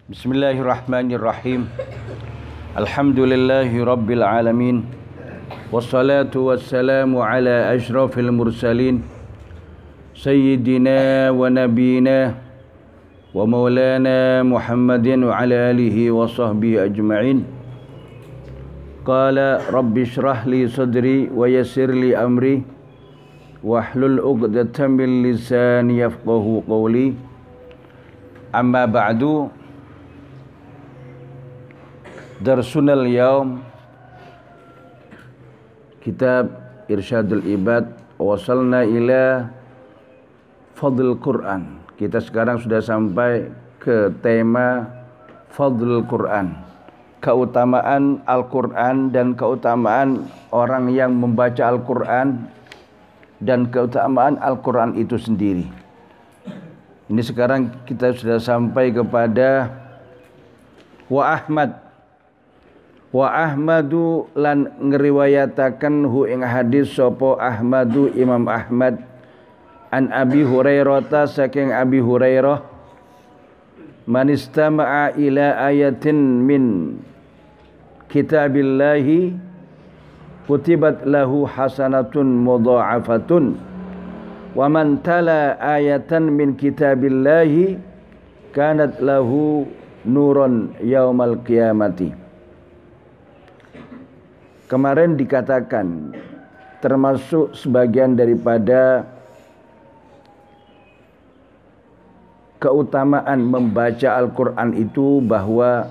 Bismillahirrahmanirrahim. Alhamdulillahi rabbil alamin. Wassalatu wassalamu ala ashrafil mursalin Sayyidina wa nabiyina wa maulana Muhammadin wa ala alihi wa sahbihi ajma'in. Qala rabbi shrah li sadri wa yassir li amri wahlul 'uqdatam min lisani yafqahu qawli. Amma ba'du. Darsunal yaum kitab Irsyadul Ibad, wasalna ila Fadlul Quran. Kita sekarang sudah sampai ke tema Fadlul Quran, keutamaan Al-Quran dan keutamaan orang yang membaca Al-Quran dan keutamaan Al-Quran itu sendiri. Ini sekarang kita sudah sampai kepada Wa Ahmadu lan ngriwayataken hu ing hadis sapa Ahmadu Imam Ahmad an Abi Hurairah saking Abi Hurairah, man istama'a ila ayatin min kitabillahi kutibat lahu hasanatun mudha'afatun wa man tala ayatan min kitabillahi kanat lahu nurun yaumal qiyamati. Kemarin dikatakan termasuk sebagian daripada keutamaan membaca Al-Quran itu bahwa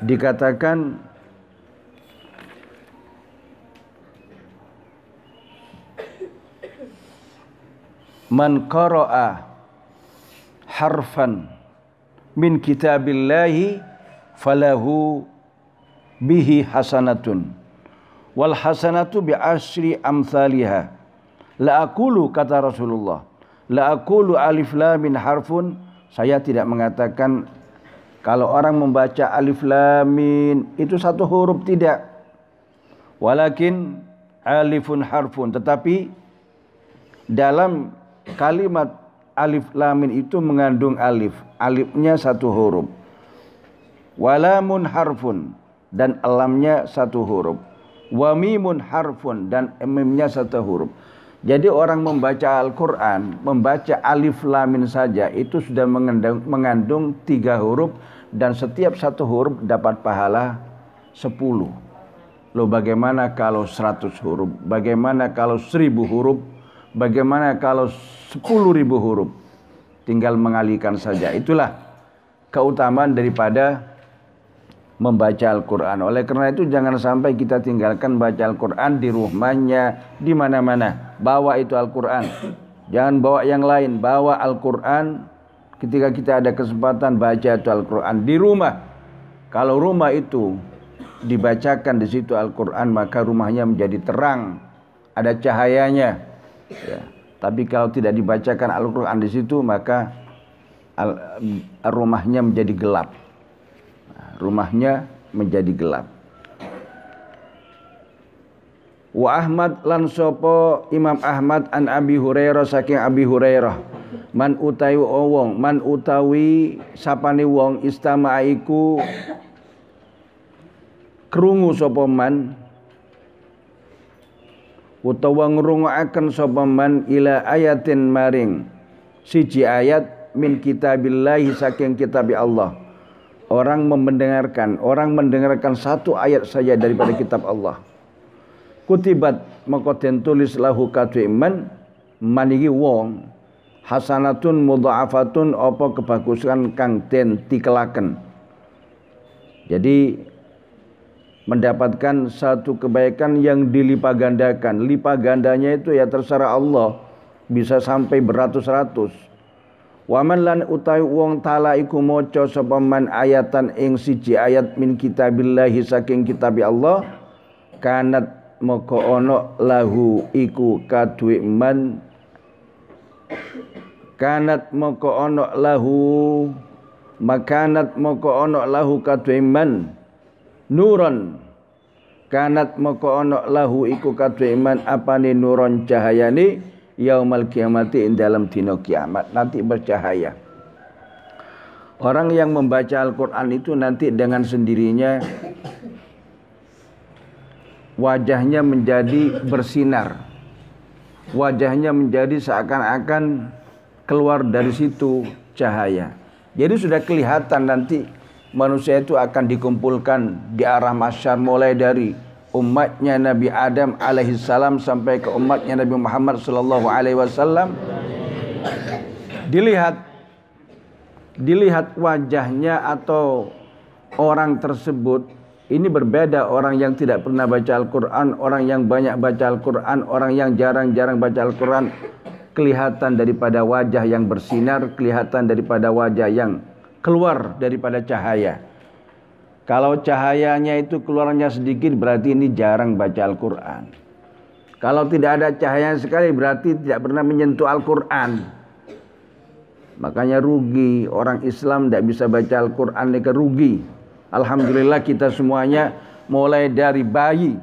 dikatakan man qara'a harfan min kitabillahi falahu bihi hasanatun wal hasanatu bi asyri amsalihha. La aqulu, kata Rasulullah, la aqulu alif lam min harfun, saya tidak mengatakan kalau orang membaca alif lam mim itu satu huruf, tidak. Walakin alifun harfun, tetapi dalam kalimat alif lam mim itu mengandung alif, alifnya satu huruf. Walamun harfun, dan lamnya satu huruf. Wa mimun harfun, dan mimnya satu huruf. Jadi orang membaca Al-Quran, membaca alif lam mim saja itu sudah mengandung 3 huruf, dan setiap satu huruf dapat pahala 10. Loh, bagaimana kalau 100 huruf? Bagaimana kalau 1000 huruf? Bagaimana kalau 10.000 huruf? Tinggal mengalihkan saja. Itulah keutamaan daripada membaca Al-Quran. Oleh karena itu jangan sampai kita tinggalkan baca Al-Quran di rumahnya, di mana-mana. Bawa itu Al-Quran. Jangan bawa yang lain. Bawa Al-Quran ketika kita ada kesempatan, baca itu Al-Quran di rumah. Kalau rumah itu dibacakan di situ Al-Quran, maka rumahnya menjadi terang, ada cahayanya. Ya. Tapi kalau tidak dibacakan Al-Quran di situ, maka rumahnya menjadi gelap. Rumahnya menjadi gelap. Wa Ahmad lan sapa Imam Ahmad an Abi Hurairah saking Abi Hurairah, man utawi sapane wong istamaiku krungu sapa man utawa ngrungokaken sapa man ila ayatin maring siji ayat min kitabillahi saking kitab Allah. Orang mendengarkan satu ayat saja daripada kitab Allah. Kutibat, maka den tulis lahu kadhe man iki wong hasanatun mudha'afatun, apa kebagusan kang den tikelaken. Jadi mendapatkan satu kebaikan yang dilipat gandakan. Lipat gandanya itu ya terserah Allah, bisa sampai beratus-ratus. Waman lan utawi wong taala iku maca sapa man ayatan ing siji ayat min kitabillahi saking kitab Allah, kanat moko ana lahu iku kadue man, kanat moko ana lahu, makanat moko ana lahu kadue man nuron, kanat moko ana lahu iku kadue man apane nuron cahayane yaumal kiamati ing dalam dina kiamat, nanti bercahaya. Orang yang membaca Al-Quran itu nanti dengan sendirinya wajahnya menjadi bersinar, wajahnya menjadi seakan-akan keluar dari situ cahaya. Jadi sudah kelihatan nanti manusia itu akan dikumpulkan di arah mahsyar, mulai dari umatnya Nabi Adam alaihissalam sampai ke umatnya Nabi Muhammad sallallahu alaihi wasallam. Dilihat wajahnya atau orang tersebut ini berbeda, orang yang tidak pernah baca Al-Quran, orang yang banyak baca Al-Quran, orang yang jarang-jarang baca Al-Quran. Kelihatan daripada wajah yang bersinar, kelihatan daripada wajah yang keluar daripada cahaya. Kalau cahayanya itu keluarnya sedikit, berarti ini jarang baca Al-Quran. Kalau tidak ada cahaya sekali, berarti tidak pernah menyentuh Al-Quran. Makanya rugi orang Islam tidak bisa baca Al-Quran, mereka rugi. Alhamdulillah kita semuanya mulai dari bayi,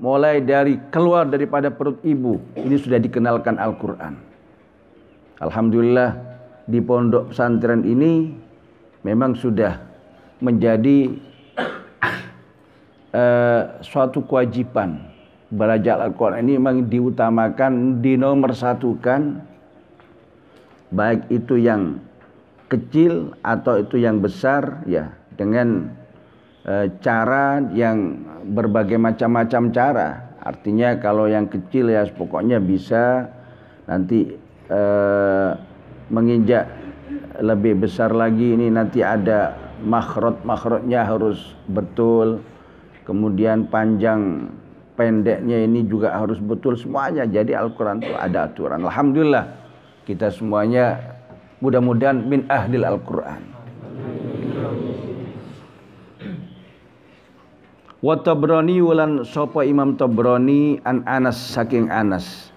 mulai dari keluar daripada perut ibu, ini sudah dikenalkan Al-Quran. Alhamdulillah di pondok pesantren ini memang sudah menjadi suatu kewajiban. Belajar Al-Quran ini memang diutamakan, dinomorsatukan, baik itu yang kecil atau itu yang besar, ya, dengan cara yang berbagai macam-macam cara. Artinya kalau yang kecil ya pokoknya bisa, nanti menginjak lebih besar lagi ini nanti ada makhraj-makhrajnya harus betul, kemudian panjang pendeknya ini juga harus betul semuanya. Jadi Al-Quran itu ada aturan. Alhamdulillah kita semuanya mudah-mudahan min ahlil Al-Quran. Wa Tabrani ulan sapa Imam Tabrani an Anas saking Anas.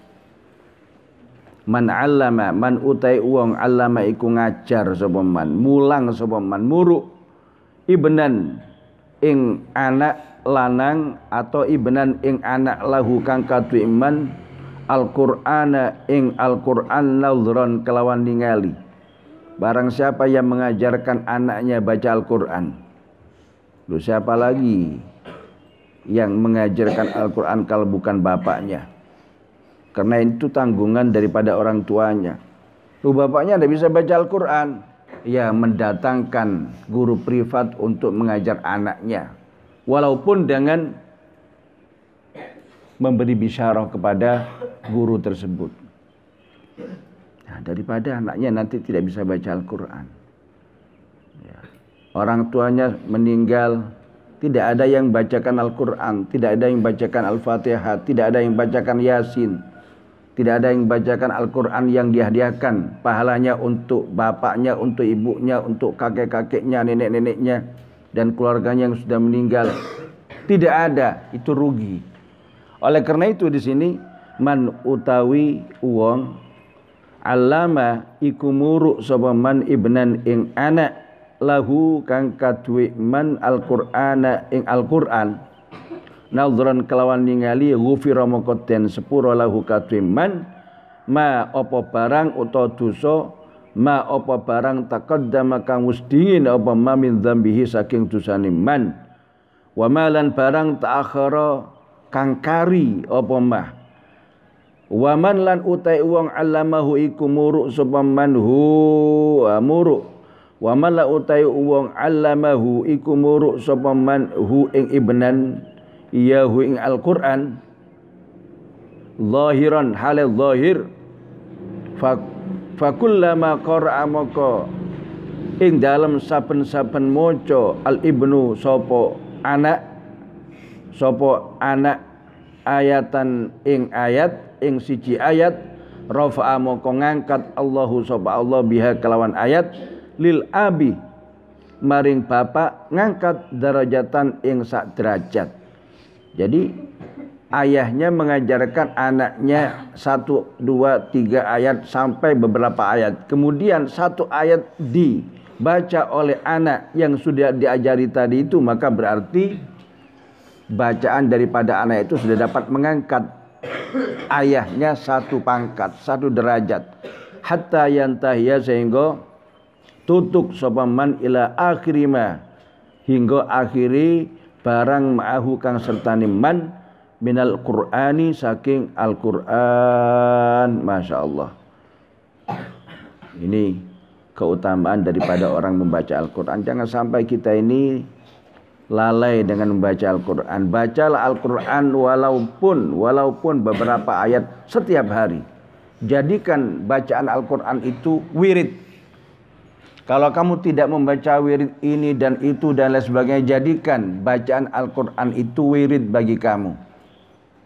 Man allama, man utai uang allama iku ngajar sapa man, mulang sapa man, muru ibnan ing anak lanang atau ibnan ing anak lahu kang kadu iman Al-Qur'ana ing Al-Qur'an nadhran kelawan ningali. Barang siapa yang mengajarkan anaknya baca Al-Qur'an, lu siapa lagi yang mengajarkan Al-Qur'an kalau bukan bapaknya? Karena itu tanggungan daripada orang tuanya. Lu bapaknya tidak bisa baca Al-Qur'an, ya mendatangkan guru privat untuk mengajar anaknya, walaupun dengan memberi bisyarah kepada guru tersebut. Nah, daripada anaknya nanti tidak bisa baca Al-Quran, ya. Orang tuanya meninggal, tidak ada yang bacakan Al-Quran, tidak ada yang bacakan Al-Fatihah, tidak ada yang bacakan Yasin, tidak ada yang bacakan Al-Quran yang dihadiahkan pahalanya untuk bapaknya, untuk ibunya, untuk kakek-kakeknya, nenek-neneknya, dan keluarganya yang sudah meninggal. Tidak ada, itu rugi. Oleh karena itu di sini man utawi uwong allama iku muruk sapa man ibnan ing anak lahu kang kaduwe man Al-Qur'ana ing Al-Qur'an nadhran kelawan ningali ghufira moko den sepura lahu kaduwe man ma apa barang utawa dosa ma apa barang taqaddama kang wis dingin apa ma min dzambihi saking dosane man wa malan barang ta'akhara kang kari apa mah wa man lan utai wong allamahu iku muruk sapa man hu muruk wa man la utai wong allamahu iku muruk sapa man hu ing ibnan iya hu ing Al-Qur'an zahiran halal zahir fa kullama qara'a maka ing dalam saben-saben maca al ibnu sapa anak ayatan ing ayat ing siji ayat rafa'a moko ngangkat Allahu sapa Allah biha kelawan ayat lil abi maring bapak ngangkat darajatan ing sak derajat. Jadi ayahnya mengajarkan anaknya 1, 2, 3 ayat sampai beberapa ayat, kemudian satu ayat dibaca oleh anak yang sudah diajari tadi itu, maka berarti bacaan daripada anak itu sudah dapat mengangkat ayahnya satu pangkat, satu derajat. Hatta yantahiya sehingga tutuk sapa man ila akhirima hingga akhiri barang ma'ahu kang sertane man minal qur'ani saking Al-Qur'an. Masya Allah. Ini keutamaan daripada orang membaca Al-Quran. Jangan sampai kita ini lalai dengan membaca Al-Quran. Bacalah Al-Quran walaupun beberapa ayat setiap hari. Jadikan bacaan Al-Quran itu wirid. Kalau kamu tidak membaca wirid ini dan itu dan lain sebagainya, jadikan bacaan Al-Quran itu wirid bagi kamu.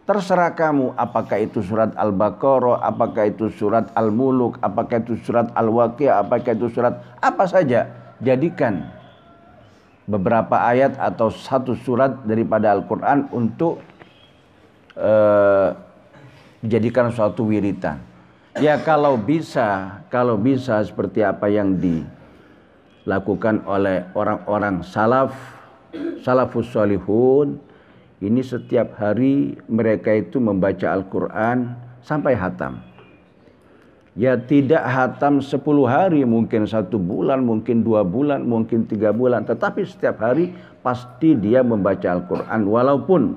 Terserah kamu, apakah itu surat Al-Baqarah, apakah itu surat Al-Muluk, apakah itu surat Al-Waqiah, apakah itu surat apa saja. Jadikan beberapa ayat atau satu surat daripada Al-Quran untuk dijadikan suatu wiritan. Ya kalau bisa seperti apa yang dilakukan oleh orang-orang salafus salihun. Ini setiap hari mereka itu membaca Al-Quran sampai hatam. Ya tidak hatam 10 hari, mungkin 1 bulan, mungkin 2 bulan, mungkin 3 bulan. Tetapi setiap hari pasti dia membaca Al-Quran walaupun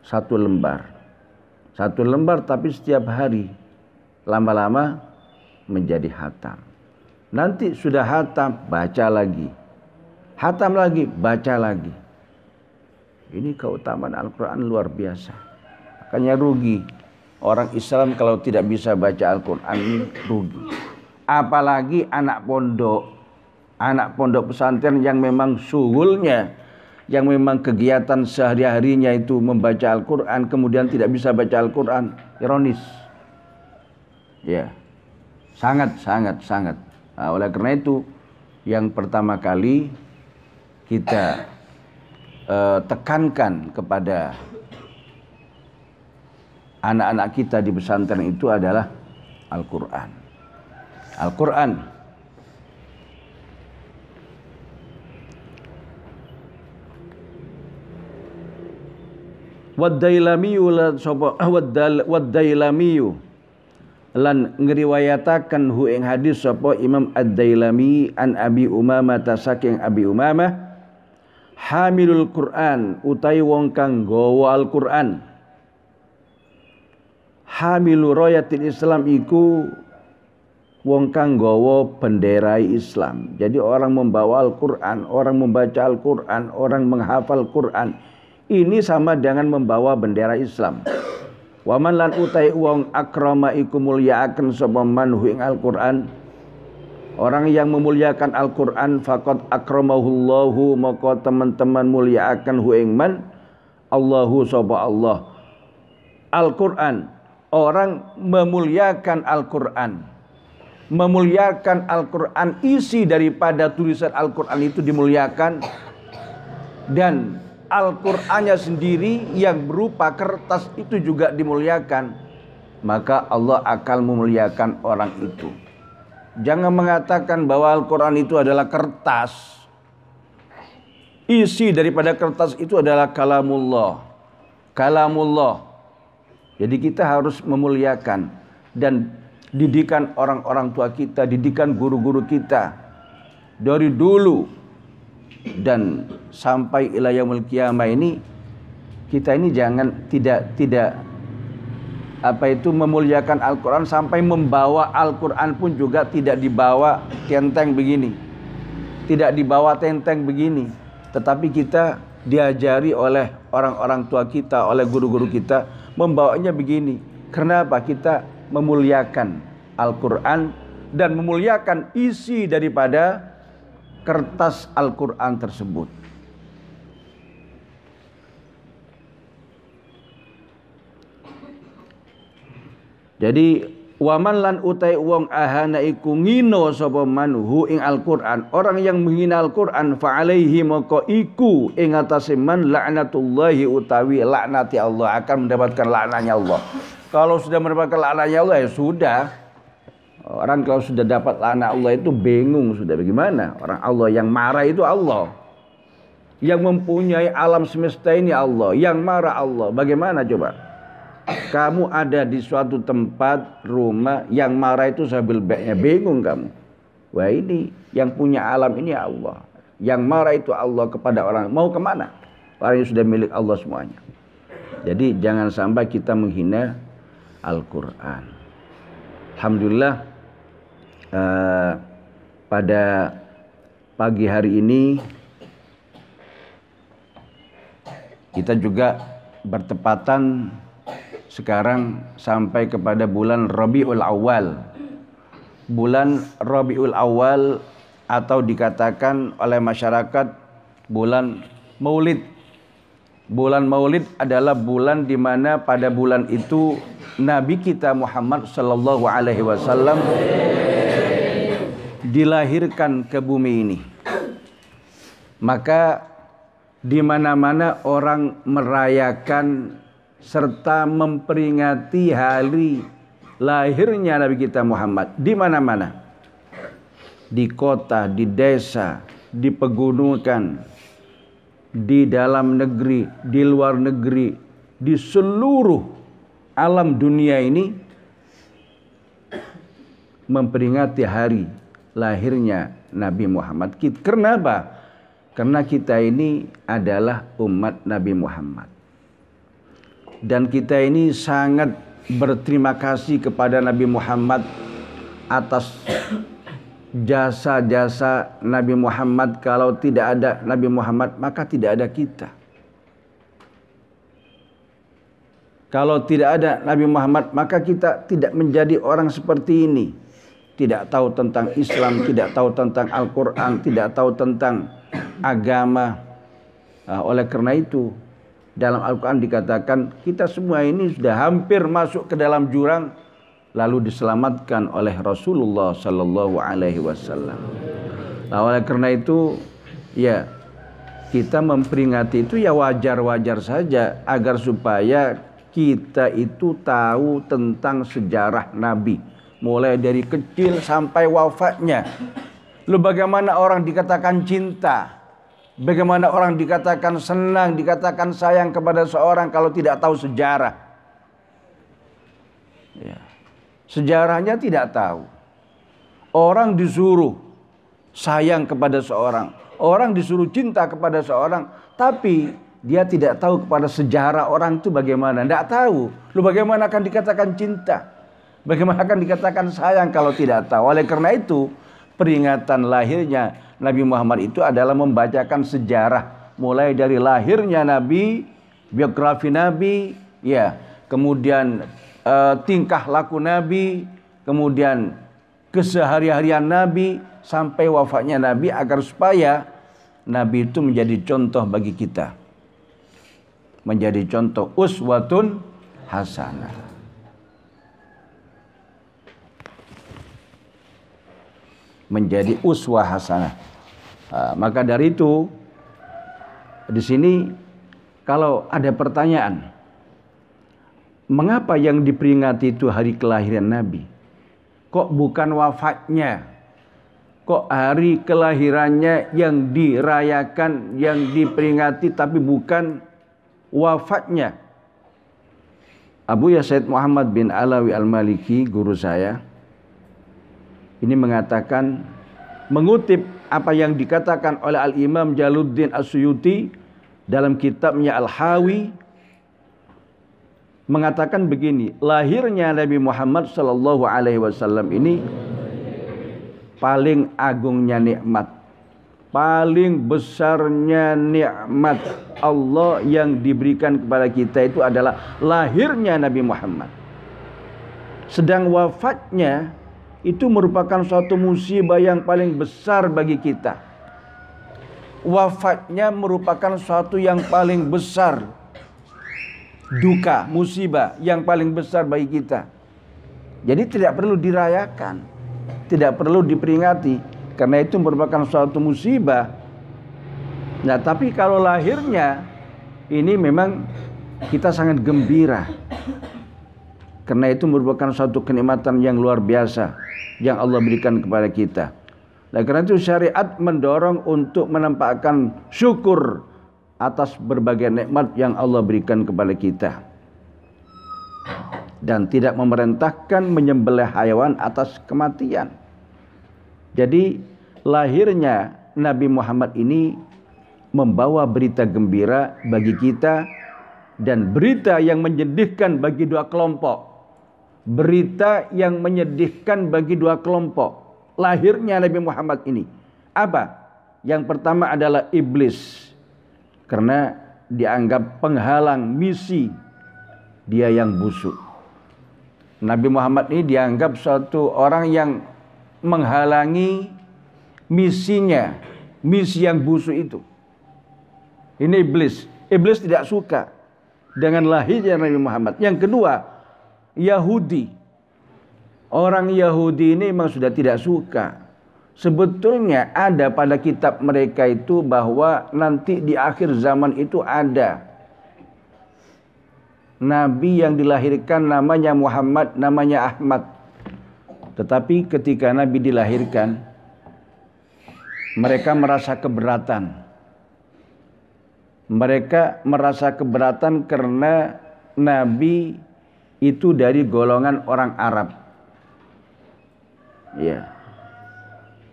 1 lembar. 1 lembar tapi setiap hari. Lama-lama menjadi hatam. Nanti sudah hatam, baca lagi. Hatam lagi, baca lagi. Ini keutamaan Al-Quran luar biasa. Makanya rugi orang Islam kalau tidak bisa baca Al-Quran, ini rugi. Apalagi anak pondok pesantren yang memang syughulnya, yang memang kegiatan sehari-harinya itu membaca Al-Quran, kemudian tidak bisa baca Al-Quran, ironis. Ya, sangat. Nah, oleh karena itu, yang pertama kali kita tekankan kepada anak-anak kita di pesantren itu adalah Al-Quran. Al-Quran. Wad-Dailamiyu lan ngriwayataken hu ing hadis sapa Imam Ad-Dailami an Abi Umamah saking Abi Umamah hamilul Quran utai wong kang gawa Al-Quran. Hamilu royatil Islam iku wong kang gawa bendera Islam. Jadi orang membawa Al-Quran, orang membaca Al-Quran, orang menghafal Quran, ini sama dengan membawa bendera Islam. Waman lan utai wong akrama iku mulyaaken sapa man ing Al-Quran. Orang yang memuliakan Al-Quran faqad akramahullahu, maka teman-teman muliakan hu ing man Allahu sapa Allah. Al-Quran, orang memuliakan Al-Quran. Memuliakan Al-Quran, isi daripada tulisan Al-Quran itu dimuliakan. Dan Al-Qurannya sendiri yang berupa kertas itu juga dimuliakan. Maka Allah akan memuliakan orang itu. Jangan mengatakan bahwa Al-Quran itu adalah kertas. Isi daripada kertas itu adalah kalamullah. Kalamullah. Jadi kita harus memuliakan. Dan didikan orang-orang tua kita, didikan guru-guru kita. Dari dulu dan sampai ila yaumil qiyamah ini, kita ini jangan tidak memuliakan Al-Quran sampai membawa Al-Quran pun juga tidak dibawa tenteng begini. Tidak dibawa tenteng begini. Tetapi kita diajari oleh orang-orang tua kita, oleh guru-guru kita, membawanya begini. Kenapa? Kita memuliakan Al-Quran dan memuliakan isi daripada kertas Al-Quran tersebut. Jadi waman lan utai wong ahana iku ngino sapa manhu ing Al-Qur'an, orang yang menghina Al-Qur'an fa alaihi maka iku ing atase man laknatullahi utawi laknati Allah, akan mendapatkan laknatnya Allah. Kalau sudah mendapatkan laknatnya Allah ya sudah. Orang kalau sudah dapat laknat Allah itu bingung sudah bagaimana. Orang Allah yang marah itu Allah. Yang mempunyai alam semesta ini Allah, yang marah Allah. Bagaimana coba? kamu ada di suatu tempat rumah yang marah itu sambil baiknya, bingung kamu. Wah, ini yang punya alam ini Allah. Yang marah itu Allah kepada orang. Mau kemana? Orang yang sudah milik Allah semuanya. Jadi jangan sampai kita menghina Al-Quran. Alhamdulillah pada pagi hari ini kita juga bertepatan sekarang sampai kepada bulan Rabiul Awal. Bulan Rabiul Awal atau dikatakan oleh masyarakat bulan Maulid. Bulan Maulid adalah bulan di mana pada bulan itu Nabi kita Muhammad sallallahu alaihi wasallam dilahirkan ke bumi ini. Maka di mana-mana orang merayakan serta memperingati hari lahirnya Nabi kita Muhammad. Di mana-mana, di kota, di desa, di pegunungan, di dalam negeri, di luar negeri, di seluruh alam dunia ini memperingati hari lahirnya Nabi Muhammad. Karena apa? Karena kita ini adalah umat Nabi Muhammad. Dan kita ini sangat berterima kasih kepada Nabi Muhammad atas jasa-jasa Nabi Muhammad. Kalau tidak ada Nabi Muhammad, maka tidak ada kita. Kalau tidak ada Nabi Muhammad, maka kita tidak menjadi orang seperti ini. Tidak tahu tentang Islam, tidak tahu tentang Al-Quran, tidak tahu tentang agama. Oleh karena itu, dalam Al-Quran dikatakan kita semua ini sudah hampir masuk ke dalam jurang, lalu diselamatkan oleh Rasulullah Sallallahu Alaihi Wasallam. Oleh karena itu, ya kita memperingati itu ya wajar-wajar saja agar supaya kita itu tahu tentang sejarah Nabi, mulai dari kecil sampai wafatnya. Lalu bagaimana orang dikatakan cinta, bagaimana orang dikatakan senang, dikatakan sayang kepada seorang kalau tidak tahu sejarah. Ya. Sejarahnya tidak tahu. Orang disuruh sayang kepada seorang, orang disuruh cinta kepada seorang, tapi dia tidak tahu kepada sejarah orang itu bagaimana. Tidak tahu. Lalu bagaimana akan dikatakan cinta? Bagaimana akan dikatakan sayang kalau tidak tahu? Oleh karena itu, peringatan lahirnya Nabi Muhammad itu adalah membacakan sejarah. Mulai dari lahirnya Nabi, biografi Nabi, ya, kemudian tingkah laku Nabi, kemudian kesehari-harian Nabi, sampai wafatnya Nabi, agar supaya Nabi itu menjadi contoh bagi kita. Menjadi contoh uswatun hasanah. Menjadi uswah hasanah. Maka dari itu di sini kalau ada pertanyaan, mengapa yang diperingati itu hari kelahiran Nabi? Kok bukan wafatnya? Kok hari kelahirannya yang dirayakan, yang diperingati, tapi bukan wafatnya? Abu Yazid Muhammad bin Alawi Al-Maliki, guru saya, ini mengatakan, mengutip apa yang dikatakan oleh Al-Imam Jaluddin As-Suyuti dalam kitabnya Al-Hawi, mengatakan begini, lahirnya Nabi Muhammad sallallahu alaihi wasallam ini paling agungnya nikmat, paling besarnya nikmat Allah yang diberikan kepada kita itu adalah lahirnya Nabi Muhammad. Sedang wafatnya itu merupakan suatu musibah yang paling besar bagi kita. Wafatnya merupakan suatu yang paling besar, duka, musibah yang paling besar bagi kita. Jadi tidak perlu dirayakan, tidak perlu diperingati, karena itu merupakan suatu musibah. Nah, tapi kalau lahirnya ini memang kita sangat gembira, karena itu merupakan suatu kenikmatan yang luar biasa yang Allah berikan kepada kita. Nah, karena itu syariat mendorong untuk menampakkan syukur atas berbagai nikmat yang Allah berikan kepada kita. dan tidak memerintahkan menyembelih hewan atas kematian. Jadi lahirnya Nabi Muhammad ini membawa berita gembira bagi kita dan berita yang menyedihkan bagi dua kelompok. Berita yang menyedihkan bagi dua kelompok. Lahirnya Nabi Muhammad ini. Apa? Yang pertama adalah iblis. Karena dianggap penghalang misi. Dia yang busuk. Nabi Muhammad ini dianggap suatu orang yang menghalangi misinya. Misi yang busuk itu. Ini iblis. Iblis tidak suka dengan lahirnya Nabi Muhammad. Yang kedua, Yahudi. Orang Yahudi ini memang sudah tidak suka. Sebetulnya ada pada kitab mereka itu bahwa nanti di akhir zaman itu ada Nabi yang dilahirkan namanya Muhammad, namanya Ahmad. Tetapi ketika Nabi dilahirkan, mereka merasa keberatan. Mereka merasa keberatan karena Nabi itu dari golongan orang Arab. Ya.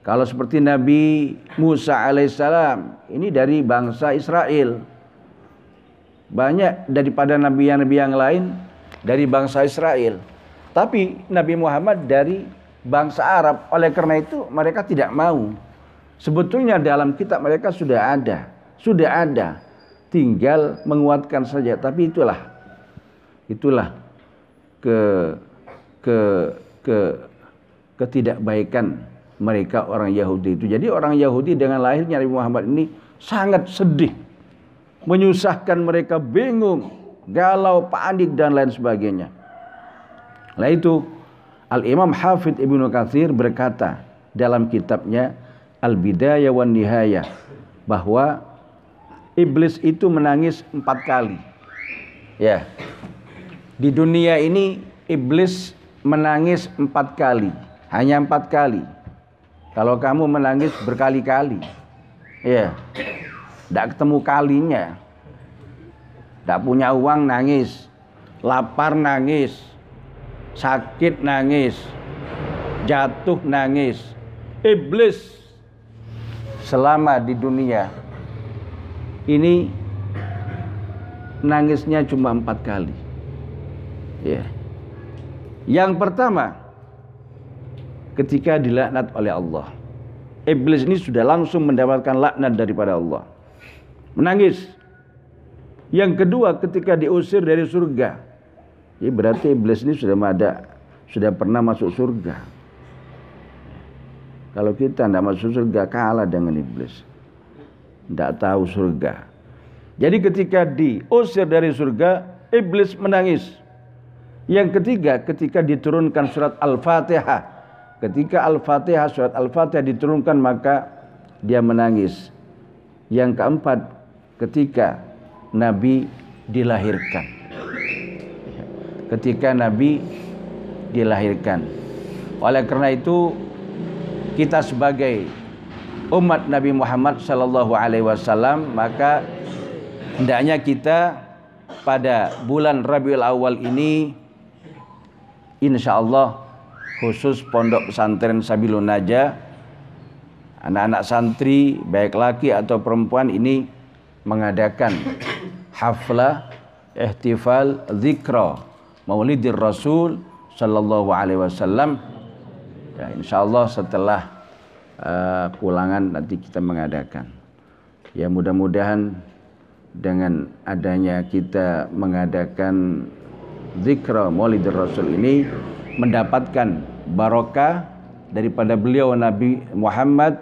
Kalau seperti Nabi Musa alaihissalam, ini dari bangsa Israel. Banyak daripada nabi yang lain dari bangsa Israel. Tapi Nabi Muhammad dari bangsa Arab. Oleh karena itu mereka tidak mau. Sebetulnya dalam kitab mereka sudah ada. Tinggal menguatkan saja. Tapi itulah ketidakbaikan mereka orang Yahudi itu. Jadi orang Yahudi dengan lahirnya Nabi Muhammad ini sangat sedih, menyusahkan mereka, bingung, galau, panik dan lain sebagainya. Nah itu Al-Imam Hafidz Ibnu Katsir berkata dalam kitabnya Al-Bidayah wan Nihayah bahwa iblis itu menangis 4 kali. Ya. Di dunia ini iblis menangis 4 kali. Hanya 4 kali. Kalau kamu menangis berkali-kali. Ya. Tidak ketemu kalinya. Tidak punya uang nangis. Lapar nangis. Sakit nangis. Jatuh nangis. Iblis selama di dunia ini nangisnya cuma 4 kali. Ya. Yang pertama, ketika dilaknat oleh Allah. Iblis ini sudah langsung mendapatkan laknat daripada Allah. Menangis. Yang kedua, ketika diusir dari surga. Ya, berarti iblis ini sudah pernah masuk surga. Kalau kita tidak masuk surga, kalah dengan iblis. Tidak tahu surga. Jadi ketika diusir dari surga, iblis menangis. Yang ketiga, ketika diturunkan surat Al-Fatihah. Ketika Al-Fatihah, surat Al-Fatihah diturunkan, maka dia menangis. Yang keempat, ketika Nabi dilahirkan. Ketika Nabi dilahirkan. Oleh karena itu, kita sebagai umat Nabi Muhammad sallallahu alaihi wasallam, maka hendaknya kita pada bulan Rabiul Awal ini insyaallah khusus pondok pesantren Sabilun Najah, anak-anak santri baik laki atau perempuan ini mengadakan haflah ihtifal zikra Maulidir Rasul sallallahu alaihi wasallam. Ya, insyaallah setelah pulangan nanti kita mengadakan. Ya, mudah-mudahan dengan adanya kita mengadakan zikra Maulidir Rasul ini mendapatkan barokah daripada beliau Nabi Muhammad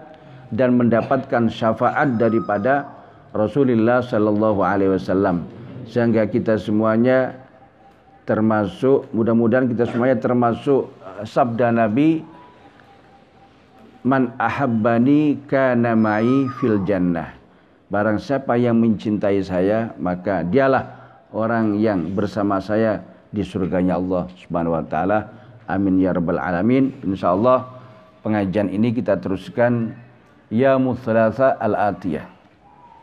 dan mendapatkan syafaat daripada Rasulullah sallallahu alaihi wasallam, sehingga kita semuanya termasuk, mudah-mudahan kita semuanya termasuk sabda Nabi, man ahabbani kana ma'i fil jannah. Barang siapa yang mencintai saya, maka dialah orang yang bersama saya di surganya Allah Subhanahu wa taala. Amin ya rabbal alamin. Insyaallah pengajian ini kita teruskan ya mutsalatsa al-atiyah.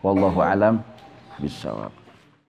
Wallahu alam bissawab.